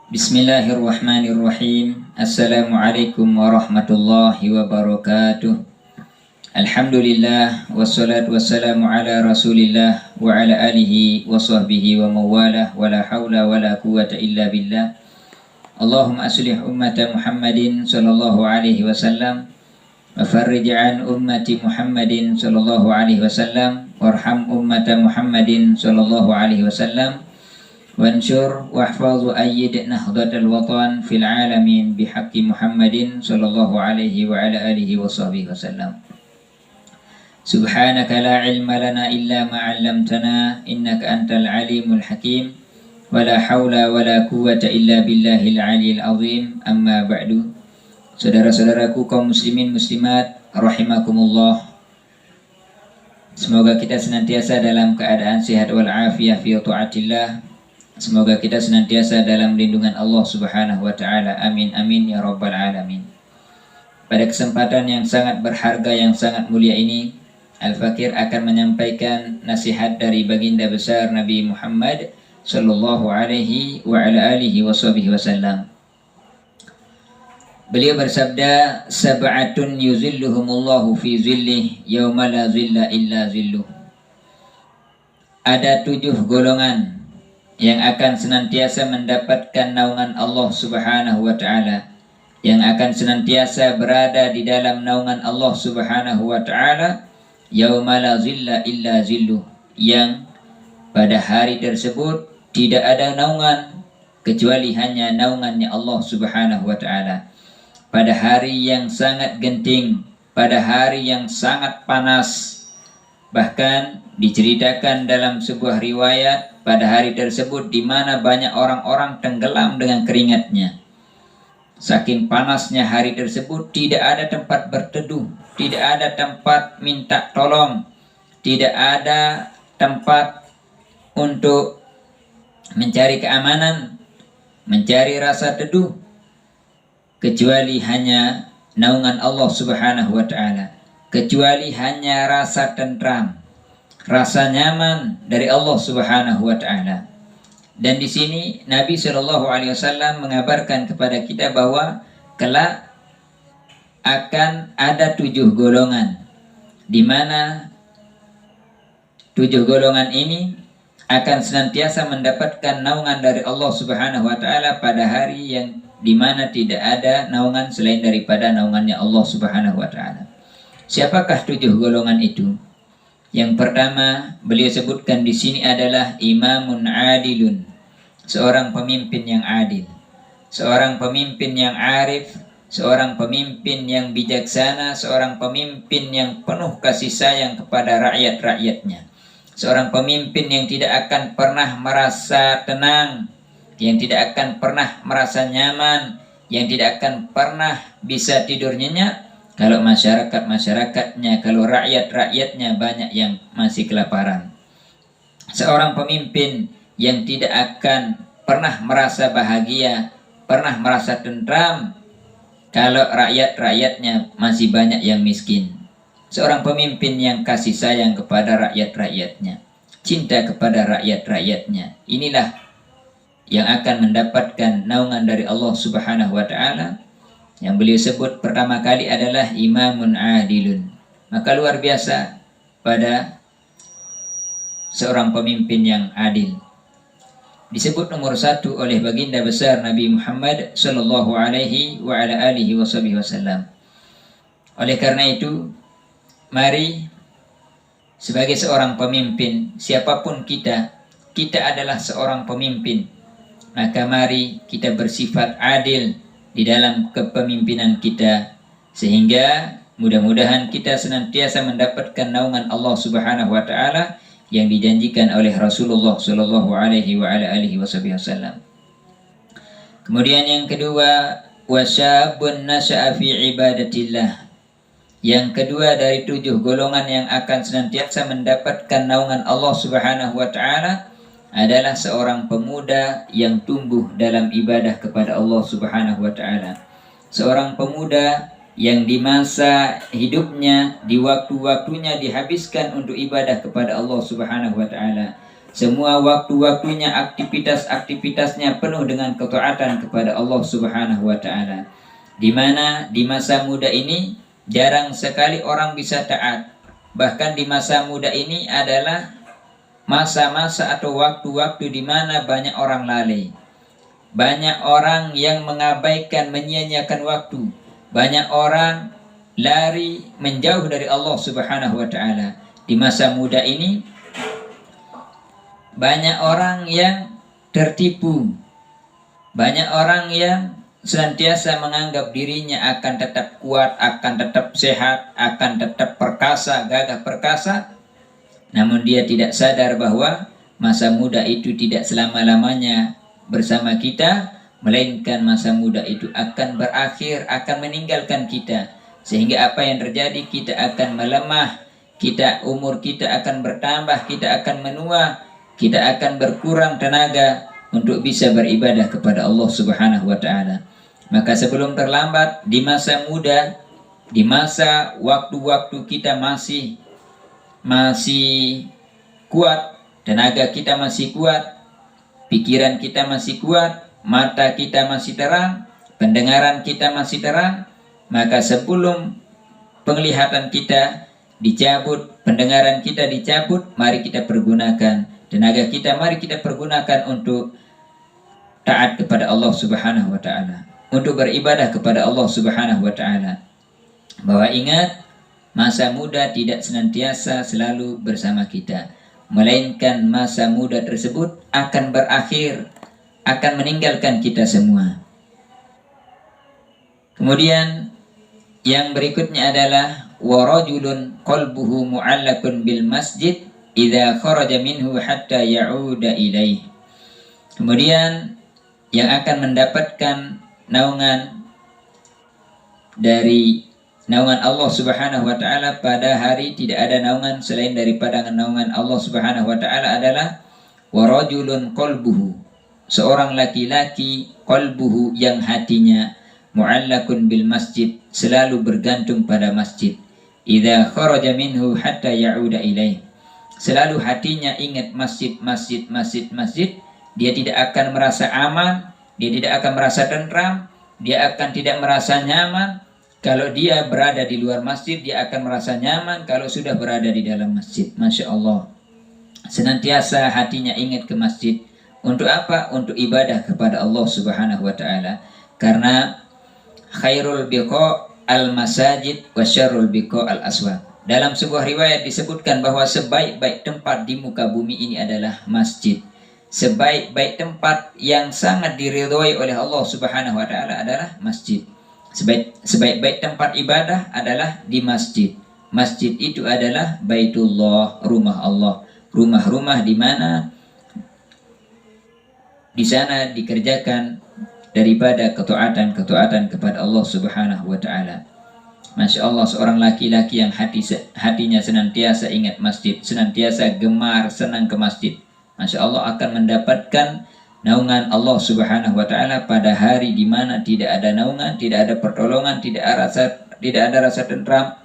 Bismillahirrahmanirrahim. Assalamualaikum warahmatullahi wabarakatuh. Alhamdulillah wassalatu wassalamu ala Rasulillah wa ala alihi wa sahbihi wa mawalah wa la haula wa la quwwata illa billah. Allahumma aslih ummata Muhammadin sallallahu alaihi wasallam wa farrij an ummati Muhammadin sallallahu alaihi wasallam warham ummata Muhammadin sallallahu alaihi wasallam. Wansur wahfazu ayyid nahdatal watan fil alamin bihaqqi Muhammadin sallallahu alaihi wa ala alihi wa sahbihi wasallam. Subhanaka la ilma lana illa ma 'allamtana innaka antal alimul hakim wa la haula wa la quwwata illa billahil aliyil azim. Amma ba'du. Saudara-saudaraku kaum muslimin muslimat rahimakumullah. Semoga kita senantiasa dalam keadaan sehat wal afiyah fi taatillah. Semoga kita senantiasa dalam lindungan Allah Subhanahu wa taala. Amin amin ya rabbal alamin. Pada kesempatan yang sangat berharga, yang sangat mulia ini, Al-Fakir akan menyampaikan nasihat dari baginda besar Nabi Muhammad sallallahu alaihi wa ala alihi wasallam. Beliau bersabda, sab'atun yuzilluhumullahu fi zillih yauma la zilla illa zilluh. Ada 7 golongan yang akan senantiasa mendapatkan naungan Allah Subhanahu wa taala, yang akan senantiasa berada di dalam naungan Allah Subhanahu wa taala yauma la zilla illa zilluh, yang pada hari tersebut tidak ada naungan kecuali hanya naungannya Allah Subhanahu wa taala. Pada hari yang sangat genting, pada hari yang sangat panas, bahkan diceritakan dalam sebuah riwayat pada hari tersebut di mana banyak orang-orang tenggelam dengan keringatnya. Saking panasnya hari tersebut, tidak ada tempat berteduh, tidak ada tempat minta tolong, tidak ada tempat untuk mencari keamanan, mencari rasa teduh, kecuali hanya naungan Allah Subhanahu wa taala, kecuali hanya rasa tentram, rasa nyaman dari Allah Subhanahu wa taala. Dan di sini Nabi Shallallahu alaihi wasallam mengabarkan kepada kita bahwa kelak akan ada 7 golongan, di mana 7 golongan ini akan senantiasa mendapatkan naungan dari Allah Subhanahu wa taala pada hari yang di mana tidak ada naungan selain daripada naungannya Allah Subhanahu wa taala. Siapakah 7 golongan itu? Yang pertama beliau sebutkan di sini adalah imamun adilun, seorang pemimpin yang adil, seorang pemimpin yang arif, seorang pemimpin yang bijaksana, seorang pemimpin yang penuh kasih sayang kepada rakyat-rakyatnya, seorang pemimpin yang tidak akan pernah merasa tenang, yang tidak akan pernah merasa nyaman, yang tidak akan pernah bisa tidur nyenyak kalau masyarakat-masyarakatnya, kalau rakyat-rakyatnya banyak yang masih kelaparan. Seorang pemimpin yang tidak akan pernah merasa bahagia, pernah merasa tentram kalau rakyat-rakyatnya masih banyak yang miskin. Seorang pemimpin yang kasih sayang kepada rakyat-rakyatnya, cinta kepada rakyat-rakyatnya. Inilah yang akan mendapatkan naungan dari Allah Subhanahu wa taala. Yang beliau sebut pertama kali adalah imamun adilun. Maka luar biasa pada seorang pemimpin yang adil. Disebut nomor 1 oleh baginda besar Nabi Muhammad sallallahu alaihi wa ala alihi wasallam. Oleh karena itu, mari sebagai seorang pemimpin, siapapun kita adalah seorang pemimpin. Maka mari kita bersifat adil di dalam kepemimpinan kita, sehingga mudah-mudahan kita senantiasa mendapatkan naungan Allah Subhanahu wa taala yang dijanjikan oleh Rasulullah sallallahu alaihi wa ala alihi wasallam. Kemudian yang kedua, wasyabun nasya'a fi ibadatillah. Yang kedua dari 7 golongan yang akan senantiasa mendapatkan naungan Allah Subhanahu wa taala adalah seorang pemuda yang tumbuh dalam ibadah kepada Allah Subhanahu wa taala. Seorang pemuda yang di masa hidupnya, di waktu-waktunya dihabiskan untuk ibadah kepada Allah Subhanahu wa taala. semua waktu-waktunya, aktivitas-aktivitasnya penuh dengan ketaatan kepada Allah Subhanahu wa taala. Di mana di masa muda ini jarang sekali orang bisa taat. Bahkan di masa muda ini adalah masa-masa atau waktu-waktu di mana banyak orang lalai. Banyak orang yang mengabaikan, menyia-nyiakan waktu. Banyak orang lari menjauh dari Allah Subhanahu wa taala. Di masa muda ini banyak orang yang tertipu. Banyak orang yang senantiasa menganggap dirinya akan tetap kuat, akan tetap sehat, akan tetap perkasa, gagah perkasa. Namun dia tidak sadar bahwa masa muda itu tidak selama-lamanya bersama kita, melainkan masa muda itu akan berakhir, akan meninggalkan kita. Sehingga apa yang terjadi, kita akan melemah, umur kita akan bertambah, kita akan menua, kita akan berkurang tenaga untuk bisa beribadah kepada Allah Subhanahu wa taala. Maka sebelum terlambat, di masa muda, di masa waktu-waktu kita masih kuat, tenaga kita masih kuat, pikiran kita masih kuat, mata kita masih terang, pendengaran kita masih terang, maka sebelum penglihatan kita dicabut, pendengaran kita dicabut, mari kita pergunakan tenaga kita, mari kita pergunakan untuk taat kepada Allah Subhanahu wa taala, untuk beribadah kepada Allah Subhanahu wa taala. Bahwa ingat, masa muda tidak senantiasa selalu bersama kita, melainkan masa muda tersebut akan berakhir, akan meninggalkan kita semua. Kemudian yang berikutnya adalah warajulun qalbuhu mu'allakun bil masjid idza kharaja minhu hatta ya'uda ilaih. Kemudian yang akan mendapatkan naungan dari naungan Allah Subhanahu wa taala pada hari tidak ada naungan selain daripada naungan Allah Subhanahu wa taala adalah warajulun qalbuhu, seorang laki-laki, qalbuhu yang hatinya mu'allakun bil masjid, selalu bergantung pada masjid. Idza kharaja minhu hatta ya'uda ilaih, selalu hatinya ingat masjid, masjid, masjid, masjid. Dia tidak akan merasa aman, dia tidak akan merasa tentram, dia akan tidak merasa nyaman. Kalau dia berada di luar masjid, dia akan merasa nyaman kalau sudah berada di dalam masjid. Masya Allah. Senantiasa hatinya ingat ke masjid. Untuk apa? Untuk ibadah kepada Allah Subhanahu wa taala. Karena khairul biqa al-masajid wa syarrul biqa al-aswaq. Dalam sebuah riwayat disebutkan bahwa sebaik-baik tempat di muka bumi ini adalah masjid. Sebaik-baik tempat yang sangat diridhoi oleh Allah Subhanahu wa taala adalah masjid. Sebaik-baik tempat ibadah adalah di masjid. Masjid itu adalah Baitullah, rumah Allah. Rumah-rumah di mana di sana dikerjakan daripada ketaatan kepada Allah Subhanahu wa taala. Masya Allah, seorang laki-laki yang hatinya senantiasa ingat masjid, senantiasa gemar senang ke masjid, Masya Allah akan mendapatkan naungan Allah Subhanahu wa taala pada hari di mana tidak ada naungan, tidak ada pertolongan, tidak ada rasa tentram,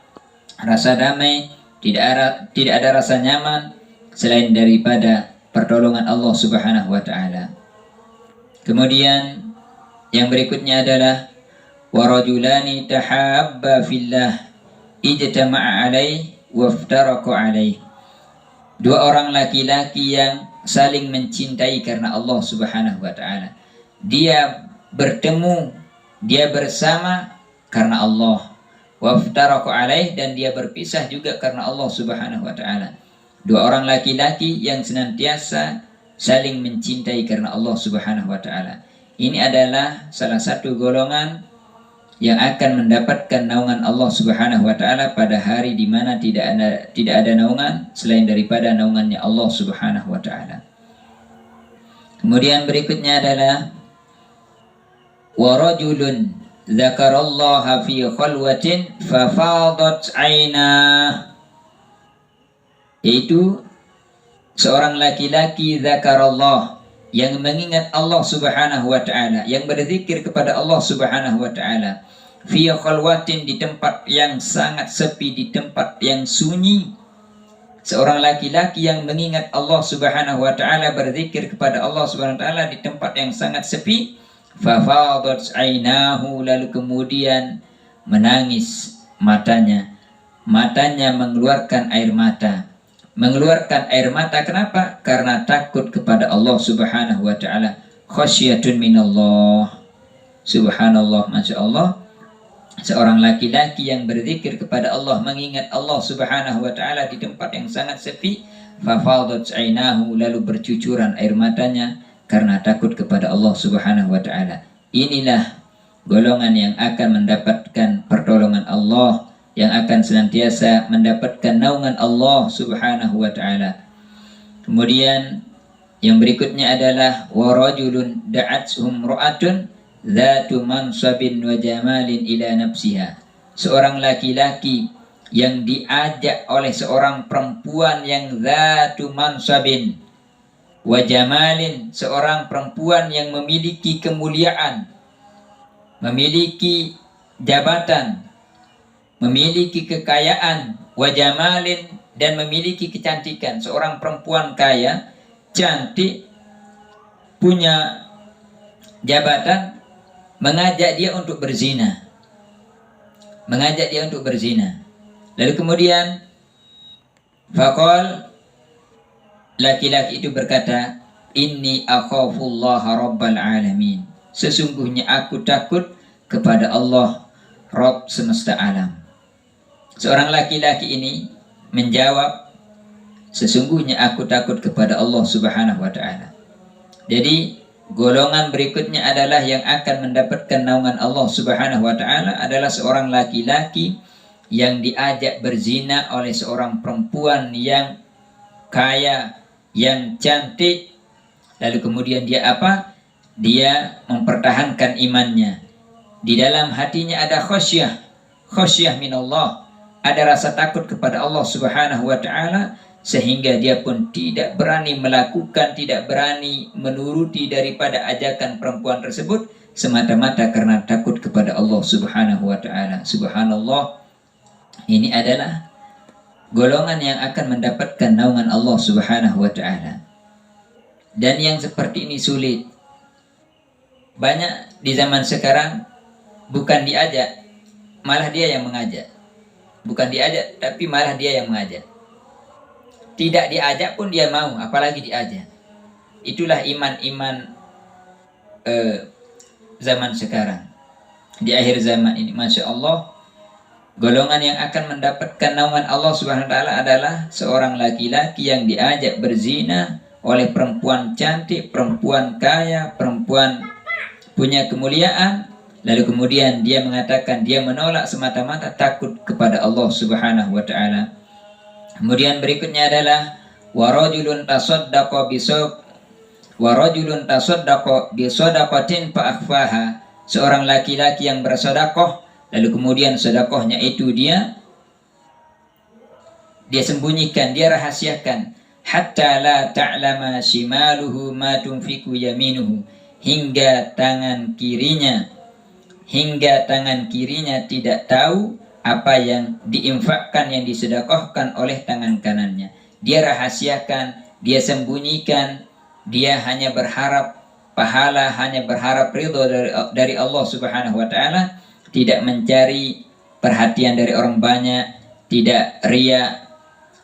rasa damai, tidak ada rasa nyaman selain daripada pertolongan Allah Subhanahu wa taala. Kemudian yang berikutnya adalah warajulani tahabba fillah ijtama'a alaih waftaraqa alaih. Dua orang laki-laki yang saling mencintai karena Allah Subhanahu wa taala. Dia bertemu, dia bersama karena Allah. Waftaraqa alaih, dan dia berpisah juga karena Allah Subhanahu wa taala. Dua orang laki-laki yang senantiasa saling mencintai karena Allah Subhanahu wa taala. Ini adalah salah satu golongan yang akan mendapatkan naungan Allah Subhanahu wa taala pada hari di mana tidak ada naungan selain daripada naungannya Allah Subhanahu wa taala. Kemudian berikutnya adalah warajulun dzakarallaha fi khalwatin fafadat 'ainah, yaitu seorang laki-laki dzakarallah yang mengingat Allah Subhanahu wa taala, yang berzikir kepada Allah Subhanahu wa taala fi khalwatin, di tempat yang sangat sepi, di tempat yang sunyi, seorang laki-laki yang mengingat Allah Subhanahu wa taala, berzikir kepada Allah Subhanahu wa taala di tempat yang sangat sepi, fafadat ainahu, lalu kemudian menangis matanya. Matanya mengeluarkan air mata. Mengeluarkan air mata kenapa? Karena takut kepada Allah Subhanahu wa taala. Khasyatun minallah. Subhanallah, Masya Allah. Seorang laki-laki yang berzikir kepada Allah, mengingat Allah Subhanahu wa taala di tempat yang sangat sepi, fafadat ainahu, lalu bercucuran air matanya karena takut kepada Allah Subhanahu wa taala. Inilah golongan yang akan mendapatkan pertolongan Allah, yang akan senantiasa mendapatkan naungan Allah Subhanahu wa taala. Kemudian yang berikutnya adalah warajulun da'athum ra'atun dzatu mansabin wa jamalin ila nafsiha. Seorang laki-laki yang diajak oleh seorang perempuan yang dzatu mansabin wa jamalin, seorang perempuan yang memiliki kemuliaan, memiliki jabatan, memiliki kekayaan, wa jamalin, dan memiliki kecantikan. Seorang perempuan kaya, cantik, punya jabatan, mengajak dia untuk berzina. Mengajak dia untuk berzina. Lalu kemudian faqal, laki-laki itu berkata, inni akhafullaha rabbal alamin. Sesungguhnya aku takut kepada Allah, Rabb semesta alam. Seorang laki-laki ini menjawab, sesungguhnya aku takut kepada Allah Subhanahu wa taala. Jadi golongan berikutnya adalah yang akan mendapatkan naungan Allah Subhanahu wa taala adalah seorang laki-laki yang diajak berzina oleh seorang perempuan yang kaya, yang cantik. Lalu kemudian dia apa? Dia mempertahankan imannya. Di dalam hatinya ada khasyah, khasyah minallah, ada rasa takut kepada Allah Subhanahu wa taala, sehingga dia pun tidak berani melakukan, tidak berani menuruti daripada ajakan perempuan tersebut, semata-mata karena takut kepada Allah Subhanahu wa taala. Subhanallah, ini adalah golongan yang akan mendapatkan naungan Allah Subhanahu wa taala. Dan yang seperti ini sulit. Banyak di zaman sekarang bukan diajak, malah dia yang mengajak. Bukan diajak, tapi malah dia yang mengajak. Tidak diajak pun dia mau, apalagi diajak. Itulah iman-iman zaman sekarang. Di akhir zaman ini, Masya Allah, golongan yang akan mendapatkan naungan Allah Subhanahu wa taala adalah seorang laki-laki yang diajak berzina oleh perempuan cantik, perempuan kaya, perempuan punya kemuliaan. Lalu kemudian dia mengatakan dia menolak semata-mata takut kepada Allah Subhanahu wa taala. Kemudian berikutnya adalah warajulun tasaddaqa bisadaqatin fa akhfaha. Seorang laki-laki yang bersedekah, lalu kemudian sedekahnya itu dia sembunyikan, dia rahasiakan, hatta la ta'lama shimaluhu ma tunfiqu yaminuhu, hingga tangan kirinya tidak tahu apa yang diinfakkan, yang disedekahkan oleh tangan kanannya. Dia rahasiakan, dia sembunyikan, dia hanya berharap pahala, hanya berharap ridho dari Allah Subhanahu wa taala, tidak mencari perhatian dari orang banyak, tidak ria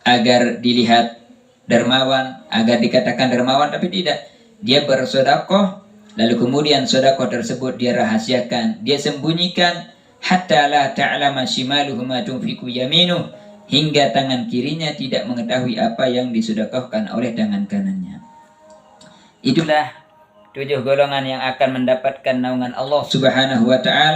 agar dilihat dermawan, agar dikatakan dermawan, tapi tidak. Dia bersedekah, lalu kemudian sedekah tersebut dia rahasiakan, dia sembunyikan, hatta la ta'lama shimaluhu ma tunfiqu yaminuh, hingga tangan kirinya tidak mengetahui apa yang disedekahkan oleh tangan kanannya. Itulah 7 golongan yang akan mendapatkan naungan Allah Subhanahu wa taala.